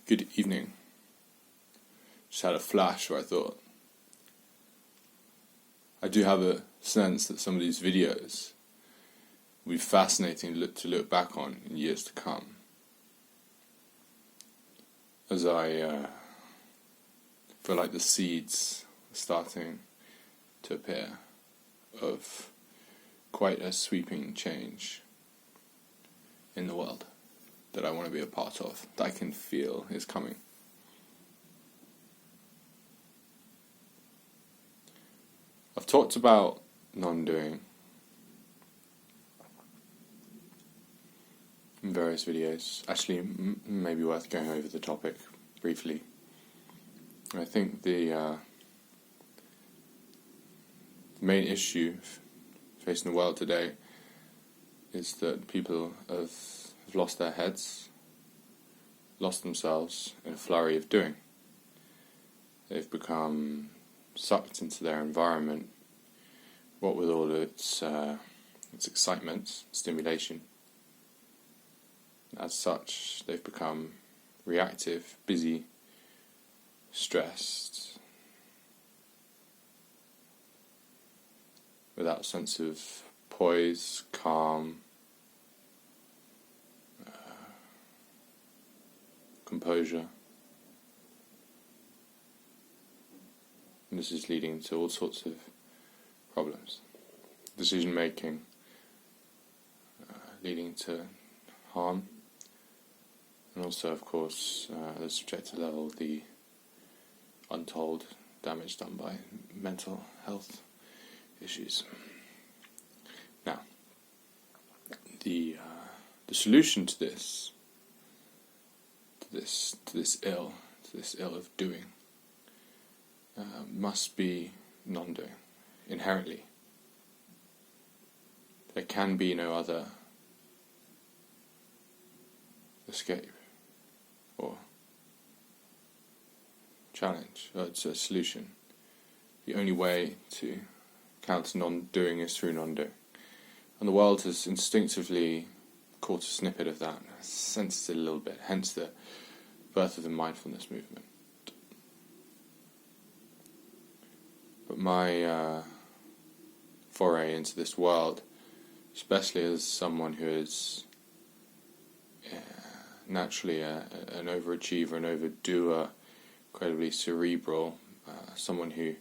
Good evening. Just had a flash where I thought, I do have a sense that some of these videos will be fascinating to look back on in years to come. As I feel like the seeds are starting to appear of quite a sweeping change in the world that I want to be a part of, that I can feel is coming. I've talked about non-doing in various videos. Actually, maybe worth going over the topic briefly. I think the main issue facing the world today is that people have lost their heads, lost themselves in a flurry of doing. They've become sucked into their environment, what with all its excitement, stimulation. As such, they've become reactive, busy, stressed, without a sense of poise, calm, composure. And this is leading to all sorts of problems. Decision making, leading to harm, and also, of course, at a subjective level, the untold damage done by mental health issues. Now, the solution to this ill of doing, must be non-doing, inherently. There can be no other escape or challenge. It's a solution. The only way to counter non-doing is through non-doing. And the world has instinctively caught a snippet of that, sensed it a little bit, hence the birth of the mindfulness movement. But my foray into this world, especially as someone who is naturally an overachiever, an overdoer, incredibly cerebral, someone who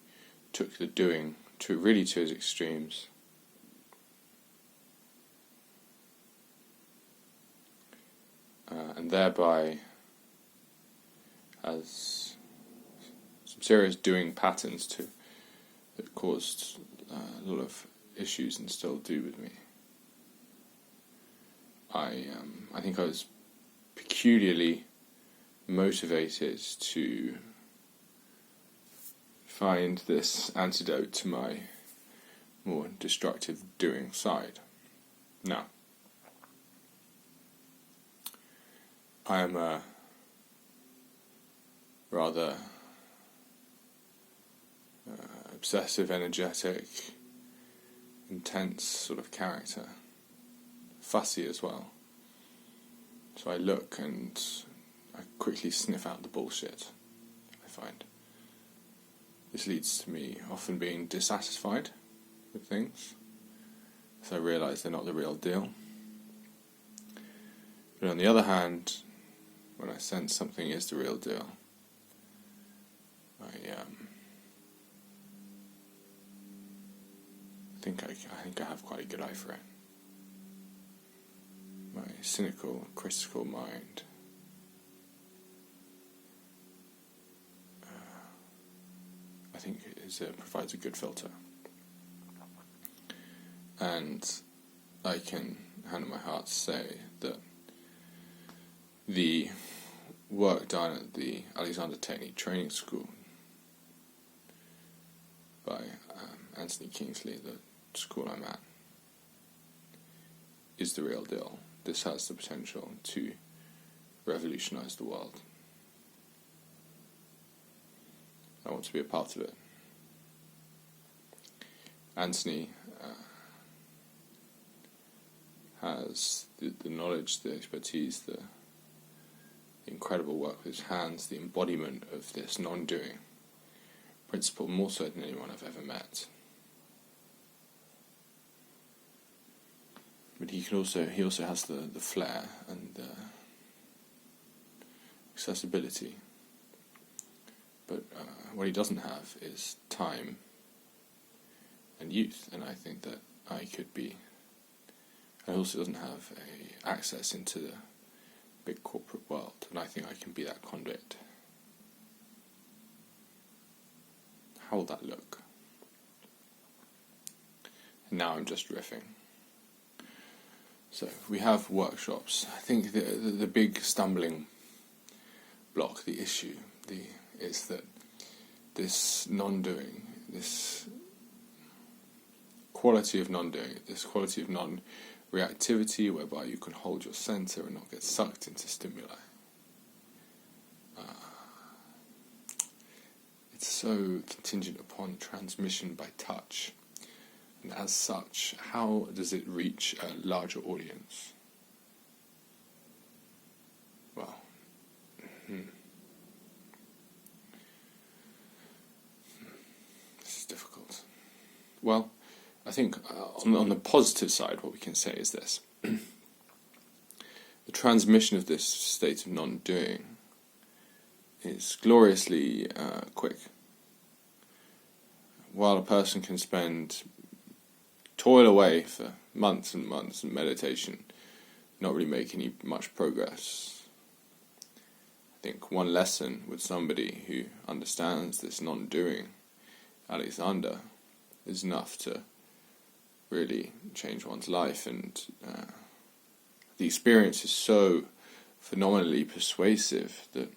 took the doing to its extremes. And thereby has some serious doing patterns that caused a lot of issues and still do with me. I think I was peculiarly motivated to find this antidote to my more destructive doing side. Now, I am a rather obsessive, energetic, intense sort of character, fussy as well. So I look and I quickly sniff out the bullshit, I find. This leads to me often being dissatisfied with things, so I realise they're not the real deal. But on the other hand, when I sense something is the real deal, I think I have quite a good eye for it. My cynical, critical mind I think provides a good filter. And I can, hand on my heart, say that the work done at the Alexander Technique Training School by Anthony Kingsley, the school I'm at, is the real deal. This has the potential to revolutionise the world. I want to be a part of it. Anthony has the knowledge, the expertise, the incredible work with his hands, the embodiment of this non-doing principle, more so than anyone I've ever met. But he also has the flair and the accessibility. But what he doesn't have is time and youth, and I think that I could be. And he also doesn't have access into the big corporate world, and I think I can be that conduit. How will that look? And now I'm just riffing. So we have workshops. I think the big stumbling block, the issue, is that this non-doing, this quality of non-doing, this quality of non-reactivity, whereby you can hold your centre and not get sucked into stimuli. It's so contingent upon transmission by touch. And as such, how does it reach a larger audience? Well, this is difficult. Well, I think on the positive side, what we can say is this. The transmission of this state of non-doing is gloriously quick. While a person can toil away for months and months in meditation, not really make much progress. I think one lesson with somebody who understands this non-doing, Alexander, is enough to really change one's life, and the experience is so phenomenally persuasive that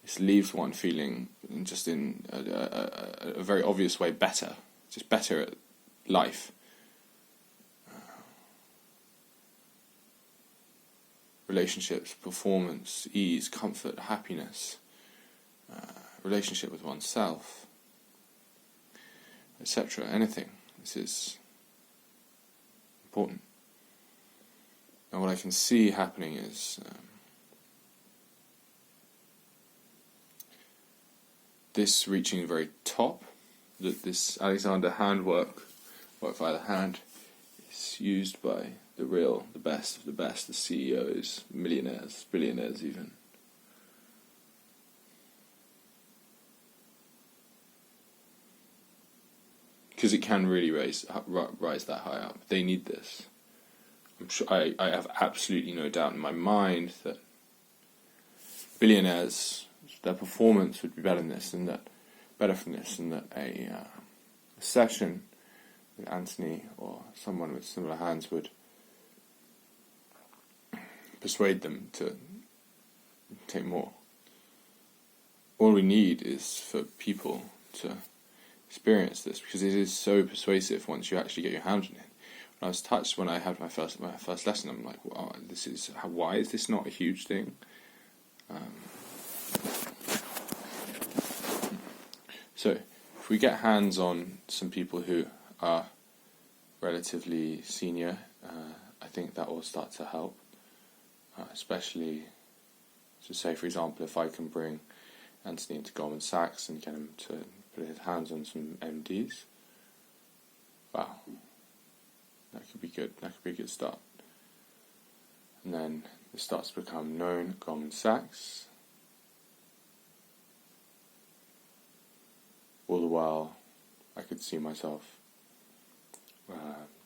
it leaves one feeling just in a very obvious way better, just better at life. Relationships, performance, ease, comfort, happiness, relationship with oneself, etc. Anything. This is important. And what I can see happening is this reaching the very top, that this Alexander handwork, work by the hand, is used by the best of the best, the CEOs, millionaires, billionaires even. Because it can really rise that high up. They need this. I'm sure. I have absolutely no doubt in my mind that billionaires, their performance would be better from this, and that a session with Anthony or someone with similar hands would persuade them to take more. All we need is for people to experience this, because it is so persuasive once you actually get your hands on it. When I was touched when I had my first lesson, I'm like, wow, why is this not a huge thing? So if we get hands on some people who are relatively senior, I think that will start to help. Especially, to say, for example, if I can bring Anthony into Goldman Sachs and get him to put his hands on some MDs, wow, that could be good. That could be a good start. And then it starts to become known at Goldman Sachs. All the while, I could see myself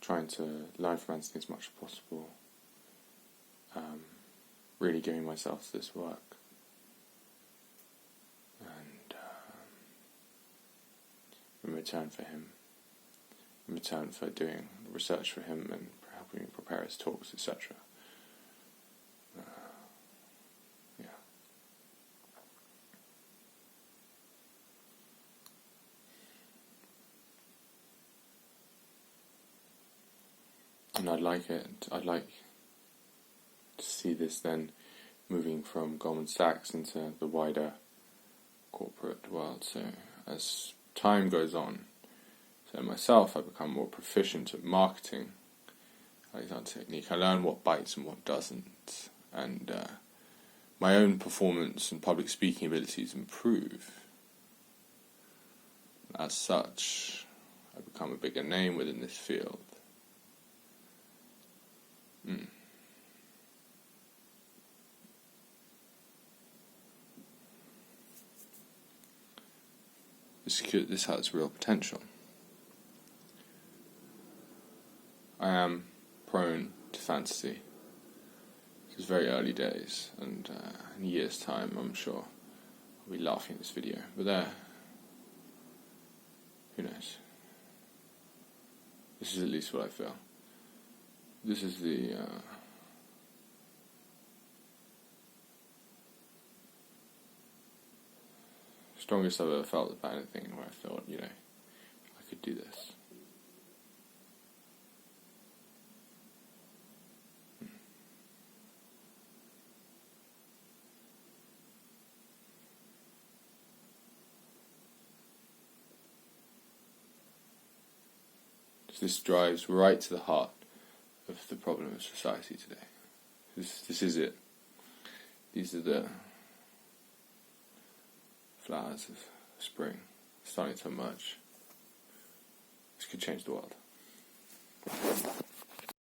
trying to learn from Anthony as much as possible. Really giving myself to this work, and in return for doing research for him and helping prepare his talks, etc. Yeah. And I'd like to see this then moving from Goldman Sachs into the wider corporate world. So as time goes on, so myself, I become more proficient at marketing, Alexander technique. I learn what bites and what doesn't, and my own performance and public speaking abilities improve. As such, I become a bigger name within this field. This has real potential. I am prone to fantasy. This is very early days, and in a year's time, I'm sure I'll be laughing at this video. But who knows? This is at least what I feel. This is the strongest I've ever felt about anything where I thought, I could do this. This drives right to the heart of the problem of society today. This is it. These are the flowers of spring starting to emerge. This could change the world.